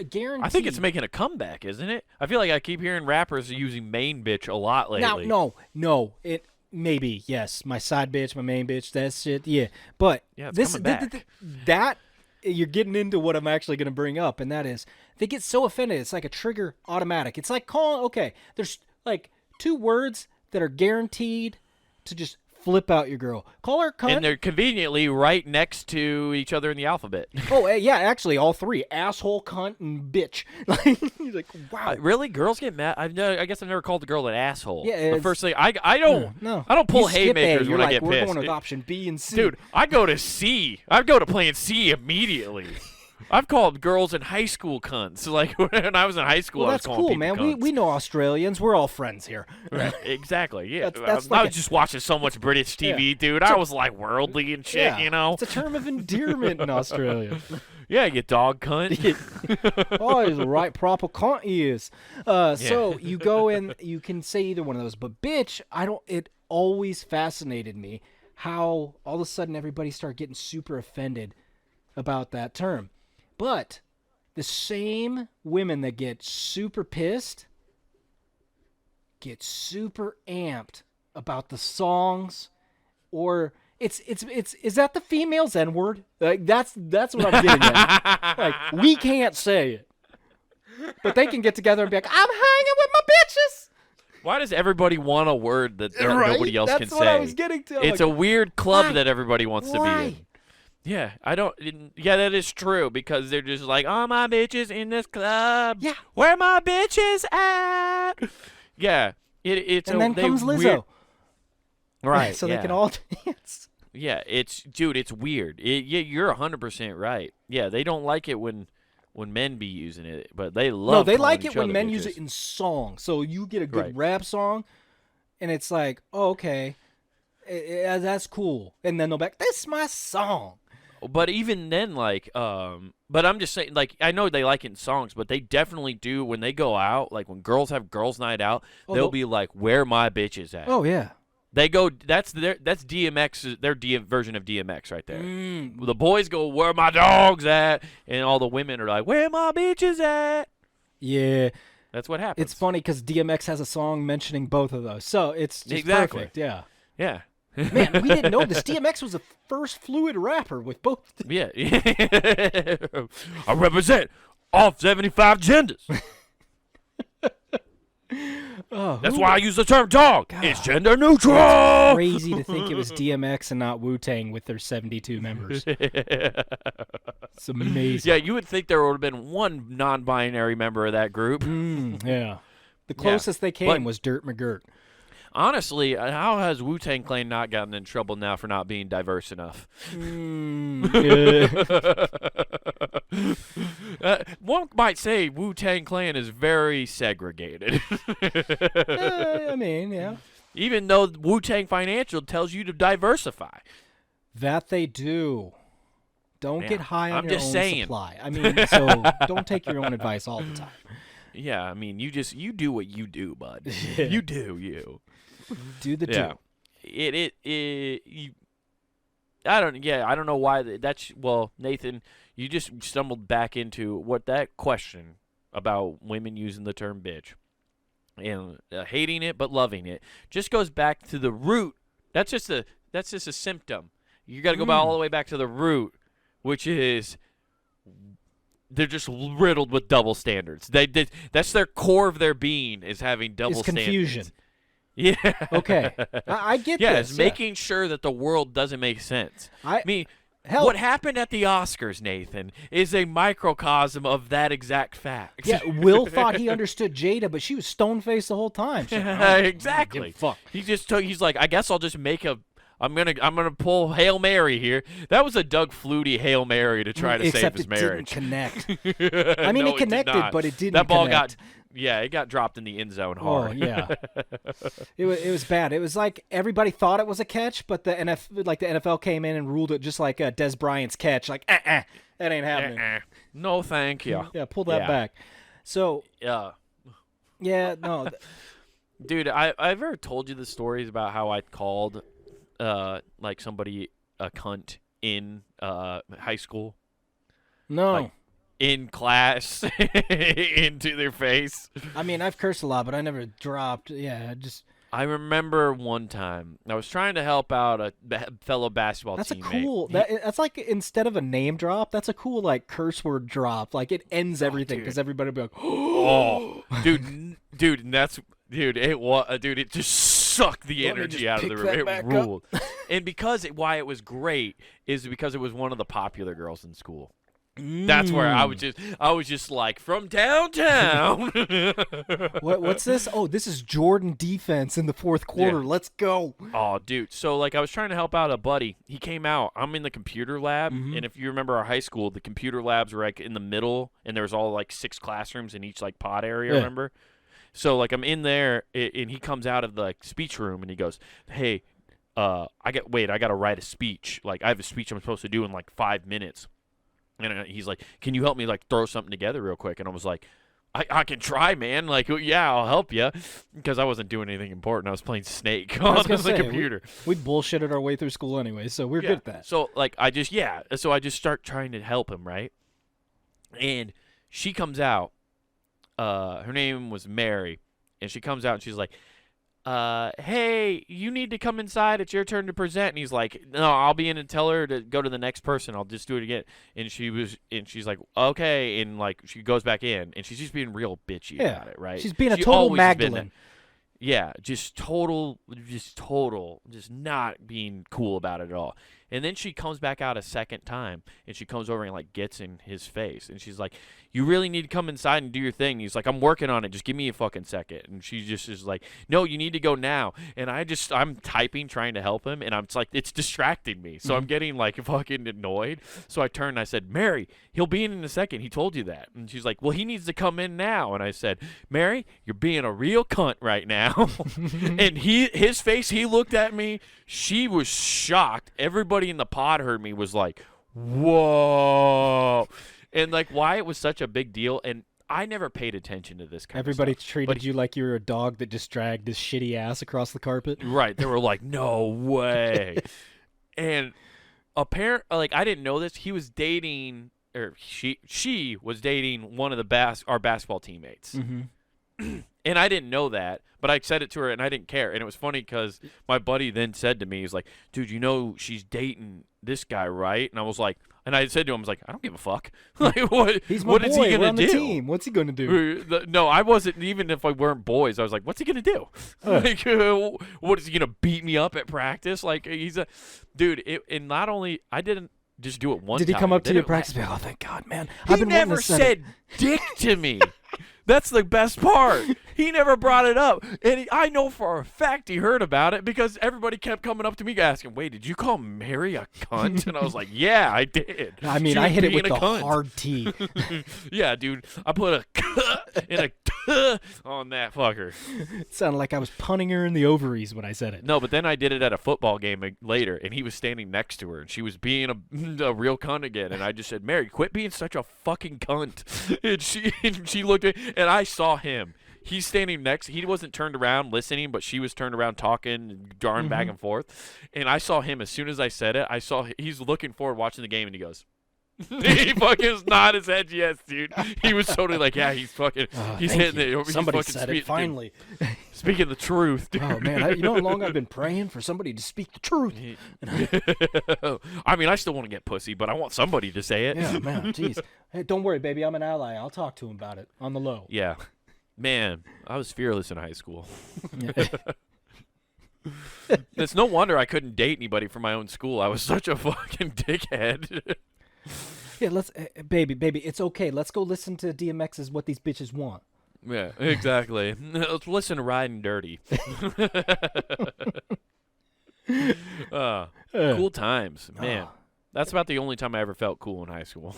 guaranteed. I think it's making a comeback, isn't it? I feel like I keep hearing rappers using main bitch a lot lately. No, it. Maybe, yes. My side bitch, my main bitch, that shit, yeah. But yeah, this that you're getting into what I'm actually going to bring up, and that is they get so offended. It's like a trigger automatic. It's like calling, okay, there's like 2 words that are guaranteed to just flip out your girl. Call her cunt. And they're conveniently right next to each other in the alphabet. Oh, yeah, actually, all 3. Asshole, cunt, and bitch. Like, you're like, wow. Really? Girls get mad? I guess I've never called a girl an asshole. Yeah, the first thing, I don't pull haymakers when I get pissed. We're going with option B and C. Dude, I go to C. I go to playing C immediately. I've called girls in high school cunts. Like when I was in high school, well, I was calling people man. cunts. We know Australians. We're all friends here. Right. Exactly. Yeah. That's I was just watching so much British TV, dude. I was like worldly and shit, you know. It's a term of endearment in Australia. Yeah, you dog cunt. Oh, he's the right proper cunt he is. So you go in, you can say either one of those. But bitch, it always fascinated me how all of a sudden everybody started getting super offended about that term. But the same women that get super pissed get super amped about the songs, or is that the female's N-word? Like that's what I'm getting at. Like we can't say it, but they can get together and be like, I'm hanging with my bitches. Why does everybody want a word that nobody else can say? That's what I was getting to. It's a weird club that everybody wants to be in. Why? Yeah, yeah, that is true, because they're just like, oh, my bitches in this club. Yeah. Where my bitches at? Yeah. And then comes Lizzo. Weird... Right, so they can all dance. Yeah, it's weird. You're 100% right. Yeah, they don't like it when men be using it, but they love No, they like it when men bitches. use it in songs. So you get a good Right. rap song, and it's like, oh, okay, that's cool. And then they'll be like, this is my song. But even then, like, but I'm just saying, like, I know they like it in songs, but they definitely do when they go out. Like when girls have girls' night out, they'll be like, "Where my bitches at?" Oh yeah. They go. That's DMX. Their version of DMX right there. The boys go, "Where my dogs at?" And all the women are like, "Where my bitches at?" Yeah. That's what happens. It's funny because DMX has a song mentioning both of those, so it's just perfect. Yeah. Yeah. Man, we didn't know this. DMX was the first fluid rapper with both. Yeah. I represent all 75 genders. That's why I use the term dog. God. It's gender neutral. Crazy to think it was DMX and not Wu-Tang with their 72 members. It's amazing. Yeah, you would think there would have been one non-binary member of that group. Yeah. The closest they came was Dirt McGirt. Honestly, how has Wu-Tang Clan not gotten in trouble now for not being diverse enough? One might say Wu-Tang Clan is very segregated. I mean, yeah. Even though Wu-Tang Financial tells you to diversify. That they do. Don't get high on your own saying. supply. I mean, so don't take your own advice all the time. Yeah, I mean, you do what you do, bud. You do you. Do the do. I don't know why that's Nathan, you just stumbled back into what that question about women using the term bitch and hating it but loving it just goes back to the root. That's just a symptom. You got to go all the way back to the root, which is they're just riddled with double standards. That's their core of their being is having double standards. Confusion. Yeah. Okay. I get this. It's making sure that the world doesn't make sense. I mean, what happened at the Oscars, Nathan, is a microcosm of that exact fact. Yeah, Will thought he understood Jada, but she was stone-faced the whole time. Exactly. Fuck. He's like, I guess I'll just I'm gonna pull Hail Mary here. That was a Doug Flutie Hail Mary to try to save his marriage. Except it didn't connect. I mean, it connected, but it didn't. That ball connect. it got dropped in the end zone hard. Oh yeah, it was bad. It was like everybody thought it was a catch, but the NFL came in and ruled it just like Des Bryant's catch. Like, that ain't happening. No, thank you. Yeah, pull that back. So yeah, no, dude, I've ever told you the stories about how I called like somebody a cunt in high school. No. Like, in class into their face. I mean, I've cursed a lot, but I never dropped. I remember one time I was trying to help out a fellow basketball teammate. That's a cool. That's like instead of a name drop, that's a cool like curse word drop. Like it ends everything because everybody will be like, "Oh, dude, and that's it just sucked the energy out of the room. It ruled." And why it was great is because it was one of the popular girls in school. That's where I was just like, from downtown. What's this? Oh, this is Jordan defense in the fourth quarter. Yeah. Let's go. Oh, dude. So, like, I was trying to help out a buddy. He came out. I'm in the computer lab. And if you remember our high school, the computer labs were, like, in the middle. And there was all, like, 6 classrooms in each, like, pod area, remember? So, like, I'm in there. And he comes out of the like, speech room. And he goes, hey, I got to write a speech. Like, I have a speech I'm supposed to do in, like, 5 minutes. And he's like, can you help me, like, throw something together real quick? And I was like, I can try, man. Like, yeah, I'll help you. Because I wasn't doing anything important. I was playing Snake on the computer. We bullshitted our way through school anyway, so we're good at that. So, like, I just start trying to help him, right? And she comes out. Her name was Mary. And she comes out, and she's like, hey, you need to come inside. It's your turn to present. And he's like, no, I'll be in and tell her to go to the next person. I'll just do it again. And she's like, okay. And like, she goes back in and she's just being real bitchy about it, right? She's being a total Magdalene. Just not being cool about it at all. And then she comes back out a second time, and she comes over and, like, gets in his face. And she's like, you really need to come inside and do your thing. And he's like, I'm working on it. Just give me a fucking second. And she just is like, no, you need to go now. And I'm typing, trying to help him, and it's like, it's distracting me. So I'm getting, like, fucking annoyed. So I turned and I said, Mary, he'll be in a second. He told you that. And she's like, well, he needs to come in now. And I said, Mary, you're being a real cunt right now. And his face, he looked at me. She was shocked. Everybody in the pod heard me was like, whoa. And like why it was such a big deal. And I never paid attention to this kind Everybody of stuff. Treated you like you were a dog that just dragged his shitty ass across the carpet. Right. They were like, no way. And apparently, like, I didn't know this. He was dating, or she was dating one of our basketball teammates. And I didn't know that, but I said it to her, and I didn't care. And it was funny because my buddy then said to me, he's like, dude, you know she's dating this guy, right? And I was like, and I said to him, I was like, I don't give a fuck. Like, what? He's my what boy. is he We're gonna on the do? team. What's he gonna do? No, I wasn't. Even if I weren't boys, I was like, what's he gonna do? Like, what is he gonna beat me up at practice? Like, he's a dude. And not only I didn't just do it one time. Did he come up to your practice? Oh, thank God, man. He never said dick to me. That's the best part. He never brought it up. And I know for a fact he heard about it because everybody kept coming up to me asking, wait, did you call Mary a cunt? And I was like, yeah, I did. I mean, She I was hit it being with a the cunt. hard T. Yeah, dude. I put a and a on that fucker. It sounded like I was punning her in the ovaries when I said it. No, but then I did it at a football game later, and he was standing next to her, and she was being a real cunt again. And I just said, Mary, quit being such a fucking cunt. And she looked at, and I saw him. He's standing next. He wasn't turned around listening, but she was turned around talking, and darn back and forth. And I saw him as soon as I said it. He's looking forward watching the game, and he goes. He fucking nodded his head, yes, dude. He was totally like, yeah, he's fucking, he's hitting it. Somebody said it, finally. Speaking the truth, dude. Oh, man, you know how long I've been praying for somebody to speak the truth? I mean, I still want to get pussy, but I want somebody to say it. Yeah, man, jeez. Hey, don't worry, baby, I'm an ally. I'll talk to him about it on the low. Yeah. Man, I was fearless in high school. It's no wonder I couldn't date anybody from my own school. I was such a fucking dickhead. Yeah, let's, baby, it's okay. Let's go listen to DMX's What These Bitches Want. Yeah, exactly. Let's listen to Riding Dirty. Cool times, man. That's about the only time I ever felt cool in high school.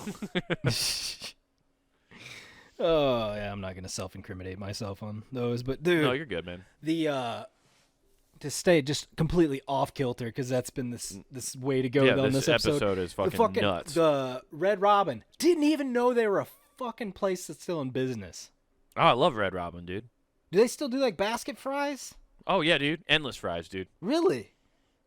Oh, yeah, I'm not going to self-incriminate myself on those, but dude. No, you're good, man. To stay just completely off kilter, because that's been this way to go on this episode. Episode is fucking nuts. The Red Robin. Didn't even know they were a fucking place that's still in business. Oh, I love Red Robin, dude. Do they still do like basket fries? Oh, yeah, dude. Endless fries, dude. Really?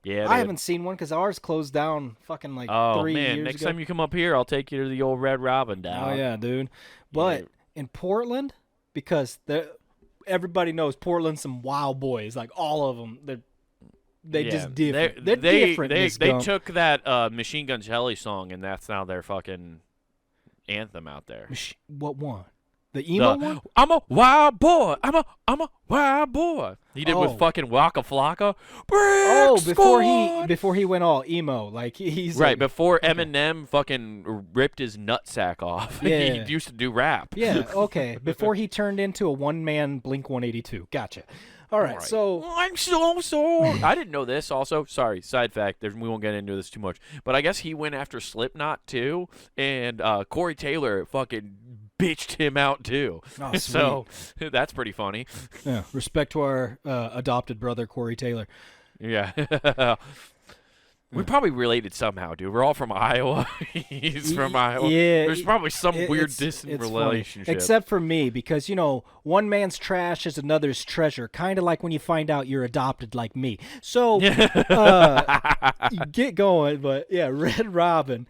Yeah, I haven't seen one because ours closed down fucking like 3 years man, ago. next time you come up here, I'll take you to the old Red Robin, dog. Oh, yeah, dude. But in Portland, because everybody knows Portland's some wild boys, like all of them. They're just different. They're different. They took that Machine Gun Kelly song, and that's now their fucking anthem out there. What one? The emo one? I'm a wild boy. I'm a wild boy. He did with fucking Waka Flocka. Before he went all emo, like he's right like, before Eminem fucking ripped his nutsack off. Yeah. He used to do rap. Yeah, okay. Before he turned into a one-man Blink-182. Gotcha. All right, so I'm so I didn't know this also. Sorry, side fact, we won't get into this too much. But I guess he went after Slipknot too, and Corey Taylor fucking bitched him out too. Oh, so that's pretty funny. Yeah, respect to our adopted brother Corey Taylor. Yeah. We're probably related somehow, dude. We're all from Iowa. He's from Iowa. Yeah, there's probably some weird distant relationship. Funny. Except for me, because, you know, one man's trash is another's treasure, kind of like when you find out you're adopted like me. So, get going. But, yeah, Red Robin.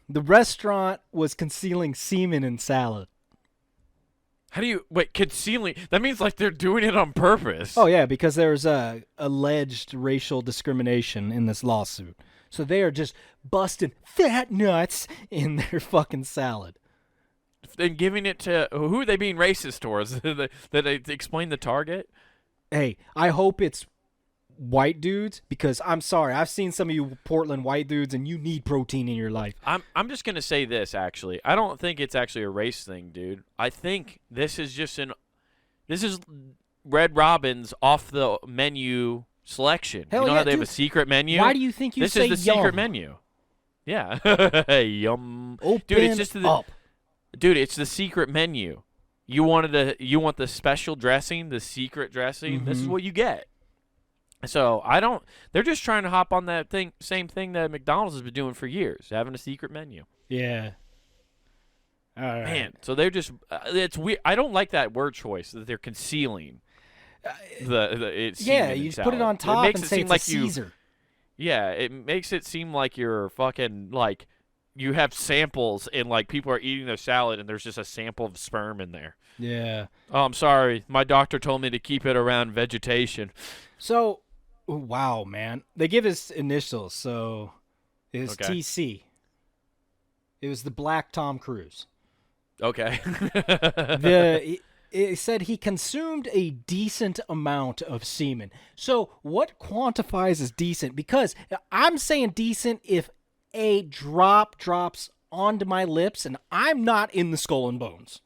The restaurant was concealing semen in salad. How do you concealing? That means like they're doing it on purpose. Oh yeah, because there's alleged racial discrimination in this lawsuit. So they are just busting fat nuts in their fucking salad. And giving it to who are they being racist towards? Did they explain the target? Hey, I hope it's white dudes, because I'm sorry, I've seen some of you Portland white dudes, and you need protein in your life. I'm just gonna say this, actually. I don't think it's actually a race thing, dude. I think this is Red Robin's off the menu selection. Hell you know yeah, how they have dude. a secret menu? Why do you think you say This is the yum? secret menu. Yeah. Yum. Open dude, it's just up. Dude, it's the secret menu. You want the special dressing, the secret dressing. This is what you get. So they're just trying to hop on that same thing that McDonald's has been doing for years, having a secret menu. Yeah. All right. Man, so they're just it's weird. I don't like that word choice that they're concealing. Yeah, you just put it on top and say it's a Caesar. Yeah, it makes it seem like you're fucking like you have samples and like people are eating their salad and there's just a sample of sperm in there. Yeah. Oh, I'm sorry. My doctor told me to keep it around vegetation. So, wow, man. They give his initials, so it was TC. It was the Black Tom Cruise. Okay. It said he consumed a decent amount of semen. So what quantifies as decent? Because I'm saying decent if a drop drops onto my lips and I'm not in the skull and bones.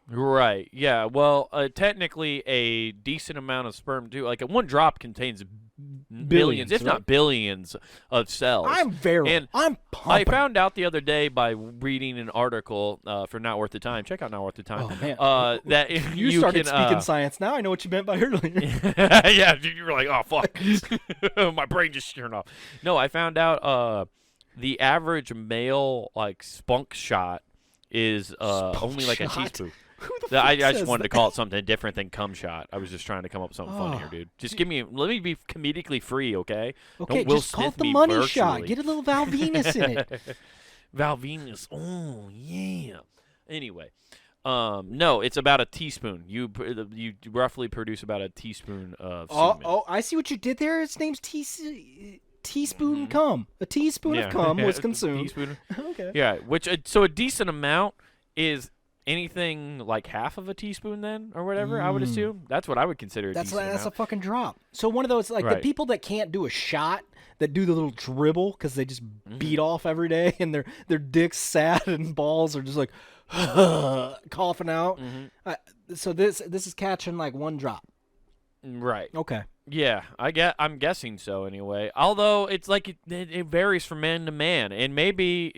Right. Yeah. Well, technically, a decent amount of sperm too. Like one drop contains billions, if not billions, of cells. I'm pumping. I found out the other day by reading an article for Not Worth the Time. Check out Not Worth the Time. Oh man. That you started speaking science. Now I know what you meant by earlier. Yeah. You were like, oh fuck, my brain just turned off. No, I found out the average male like spunk shot is only like a teaspoon. I just wanted to call it something different than cum shot. I was just trying to come up with something funnier, dude. Just let me be comedically free, okay? Okay, Don't Will just call Smith it the me money virtually. shot. Get a little Val Venus in it. Val Venus, oh yeah. Anyway, no, it's about a teaspoon. You roughly produce about a teaspoon of semen. Oh, I see what you did there. His name's teaspoon cum. A teaspoon of cum was consumed. Teaspoon. Okay. Yeah, so a decent amount is anything like half of a teaspoon then or whatever, I would assume. That's what I would consider a decent amount. That's a fucking drop. So one of those, like the people that can't do a shot, that do the little dribble because they just beat off every day and their dick's sad and balls are just like coughing out. So this is catching like one drop. Right. Okay. Yeah, I'm guessing so anyway. Although it's like it varies from man to man, and maybe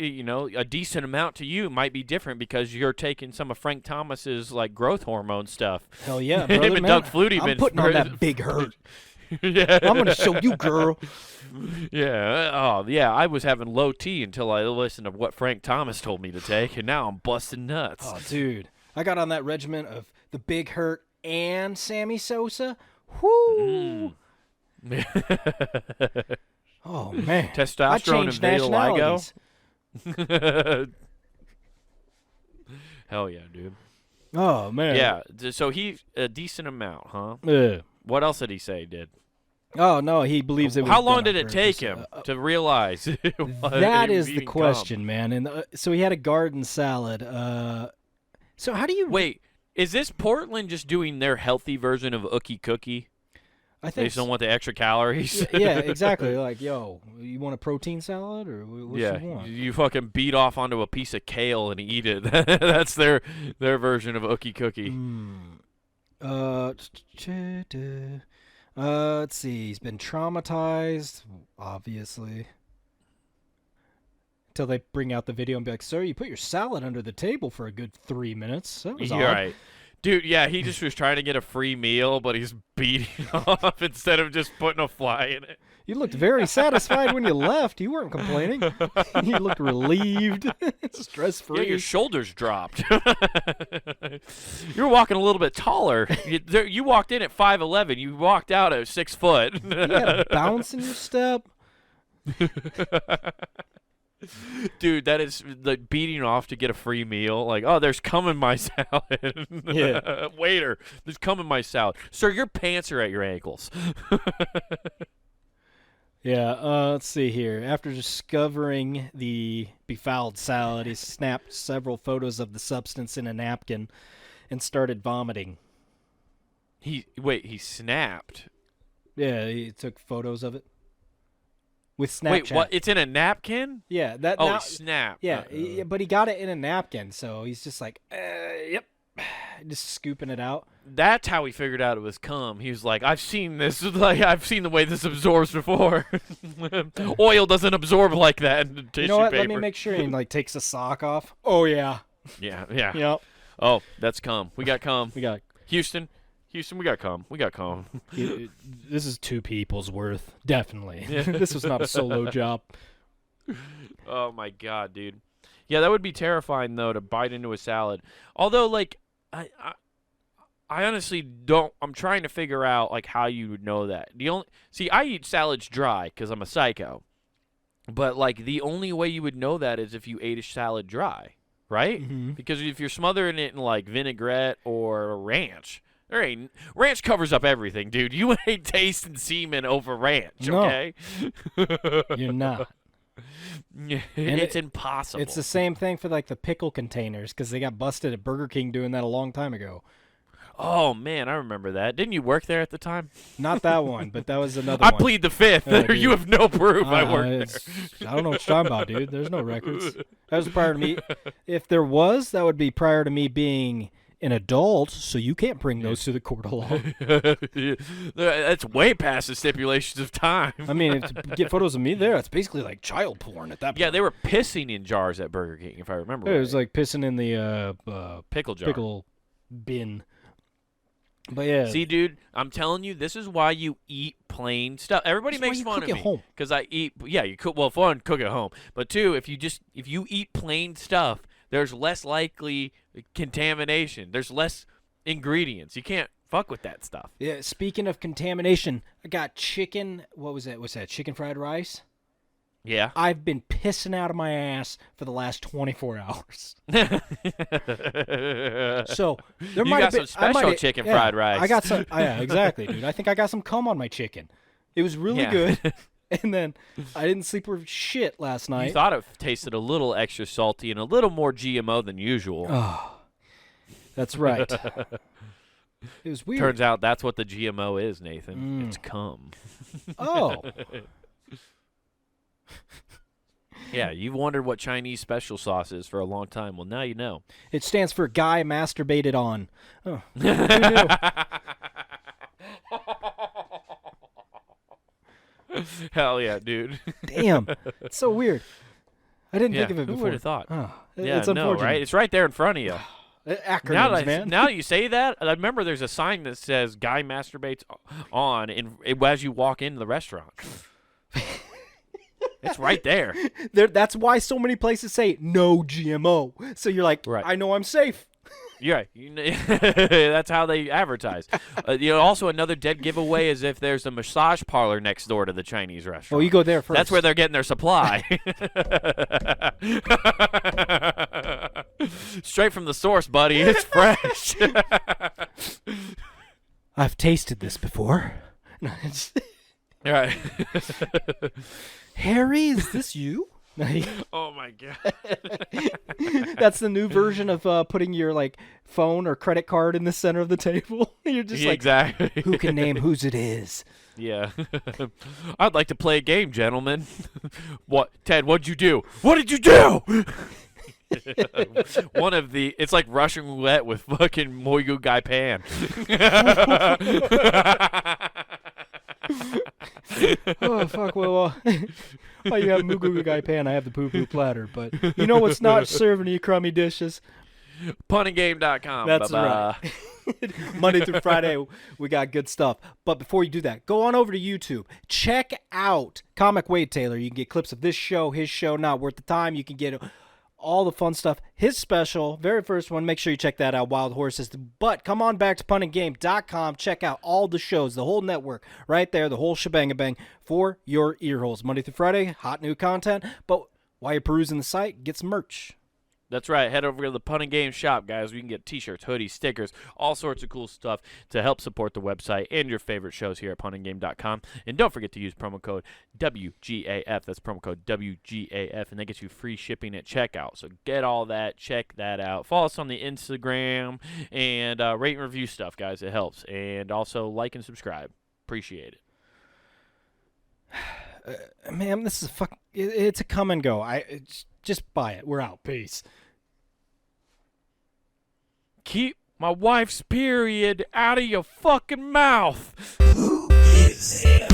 a decent amount to you might be different because you're taking some of Frank Thomas's like growth hormone stuff. Hell yeah, brother, Him and man. Doug Flutie I'm putting on that big hurt. Yeah, I'm gonna show you, girl. Yeah. Oh, yeah. I was having low T until I listened to what Frank Thomas told me to take, and now I'm busting nuts. Oh, dude, I got on that regimen of the Big Hurt and Sammy Sosa. Whoo! Oh man, testosterone and vitiligo. Hell yeah, dude. Oh man. Yeah. So he a decent amount, huh? Yeah. What else did he say? Oh no, he believes it was. How long did it take him to realize? That is the question, man. And so he had a garden salad. So how do you wait? Is this Portland just doing their healthy version of Ookie Cookie? I think they just don't want the extra calories. Yeah, exactly. Like, yo, you want a protein salad or what you want? You fucking beat off onto a piece of kale and eat it. That's their version of Ookie Cookie. Let's see. He's been traumatized, obviously. Until they bring out the video and be like, "Sir, you put your salad under the table for a good 3 minutes. That was odd." Right. Dude, yeah, he just was trying to get a free meal, but he's beating off instead of just putting a fly in it. You looked very satisfied when you left. You weren't complaining. You looked relieved, stress-free. Yeah, your shoulders dropped. You were walking a little bit taller. You walked in at 5'11". You walked out at 6 foot. You had a bounce in your step. Dude, that is like beating off to get a free meal. Like, oh, there's cum in my salad. Yeah. Waiter, there's cum in my salad. Sir, your pants are at your ankles. Yeah, let's see here. After discovering the befouled salad, he snapped several photos of the substance in a napkin and started vomiting. He snapped? Yeah, he took photos of it. With Snapchat. Wait, what? It's in a napkin? Yeah. He snapped. Yeah, but he got it in a napkin, so he's just like, yep. Just scooping it out. That's how he figured out it was cum. He was like, I've seen this. Like, I've seen the way this absorbs before. Oil doesn't absorb like that in tissue You know what? paper. Let me make sure. And like takes a sock off. Oh yeah. Yeah. Yep. Oh, that's cum. We got cum. We got Houston, we got cum. This is 2 people's worth. Definitely. Yeah. This was not a solo job. Oh my god, dude. Yeah, that would be terrifying though to bite into a salad. Although, like, I honestly don't. I'm trying to figure out like how you would know that. I eat salads dry because I'm a psycho. But like the only way you would know that is if you ate a salad dry, right? Mm-hmm. Because if you're smothering it in like vinaigrette or ranch, ranch covers up everything, dude. You ain't tasting semen over ranch, No. okay? You're not. It's impossible. It's the same thing for like the pickle containers because they got busted at Burger King doing that a long time ago. Oh man, I remember that. Didn't you work there at the time? Not that one, but that was another I one. plead the fifth. Oh, dude. You have no proof I worked I don't know what you're talking about, dude. There's no records. That was prior to me. If there was, that would be prior to me being an adult, so you can't bring those to the court of law. That's way past the stipulations of time. I mean, to get photos of me there, it's basically like child porn at that point. Yeah, they were pissing in jars at Burger King, if I remember. It was right. like pissing in the pickle jar. pickle bin. But yeah. See, dude, I'm telling you, this is why you eat plain stuff. Everybody makes fun of me home. because I eat. Yeah, you cook. Well, for one, cook at home. But two, if you eat plain stuff, there's less likely contamination. There's less ingredients. You can't fuck with that stuff. Yeah. Speaking of contamination, I got chicken. What was that? What's that? Chicken fried rice. Yeah. I've been pissing out of my ass for the last 24 hours. So there You might got have been some special chicken fried rice. I got some. Yeah, exactly, dude. I think I got some cum on my chicken. It was really Yeah. good. And then I didn't sleep worth shit last night. You thought it tasted a little extra salty and a little more GMO than usual. Oh, that's right. It was weird. Turns out that's what the GMO is, Nathan. It's cum. Oh. Yeah, you've wondered what Chinese special sauce is for a long time. Well, now you know. It stands for guy masturbated on. Oh, who knew? Hell yeah, dude. Damn. It's so weird. I didn't think of it who before. would have thought? Oh, Yeah, it's now, unfortunate. right? It's right there in front of you. Acronyms, man. Now you say that, I remember there's a sign that says "Guy masturbates on" as you walk into the restaurant. It's right there. That's why so many places say no GMO. So you're like, Right. I know I'm safe. Yeah, that's how they advertise. Also, another dead giveaway is if there's a massage parlor next door to the Chinese restaurant. Oh, you go there first. That's where they're getting their supply. Straight from the source, buddy. It's fresh. I've tasted this before. All right. Harry, is this you? Oh my god. That's the new version of putting your like phone or credit card in the center of the table. You're just like, exactly. who can name whose it is? Yeah. I'd like to play a game, gentlemen. What, Ted? What'd you do? What did you do? It's like Russian roulette with fucking Moyu Gai Pan. Oh fuck! Well, oh, you have Mugu Gai Pan. I have the poo poo platter. But you know what's not serving you crummy dishes? Punandgame.com. That's Bye-bye. right. Monday through Friday, we got good stuff. But before you do that, go on over to YouTube. Check out Comic Wade Taylor. You can get clips of this show, his show, Not Worth the Time. You can get all the fun stuff. His special, very first one, make sure you check that out, Wild Horses. But come on back to punandgame.com. Check out all the shows, the whole network, right there, the whole shebang-a-bang for your ear holes. Monday through Friday, hot new content. But while you're perusing the site, get some merch. That's right. Head over to the Pun and Game shop, guys. We can get t-shirts, hoodies, stickers, all sorts of cool stuff to help support the website and your favorite shows here at punandgame.com. And don't forget to use promo code WGAF. That's promo code WGAF, and that gets you free shipping at checkout. So get all that. Check that out. Follow us on the Instagram and rate and review stuff, guys. It helps. And also like and subscribe. Appreciate it. Man, this is it's a come and go. Just buy it. We're out. Peace. Keep my wife's period out of your fucking mouth. Who gives a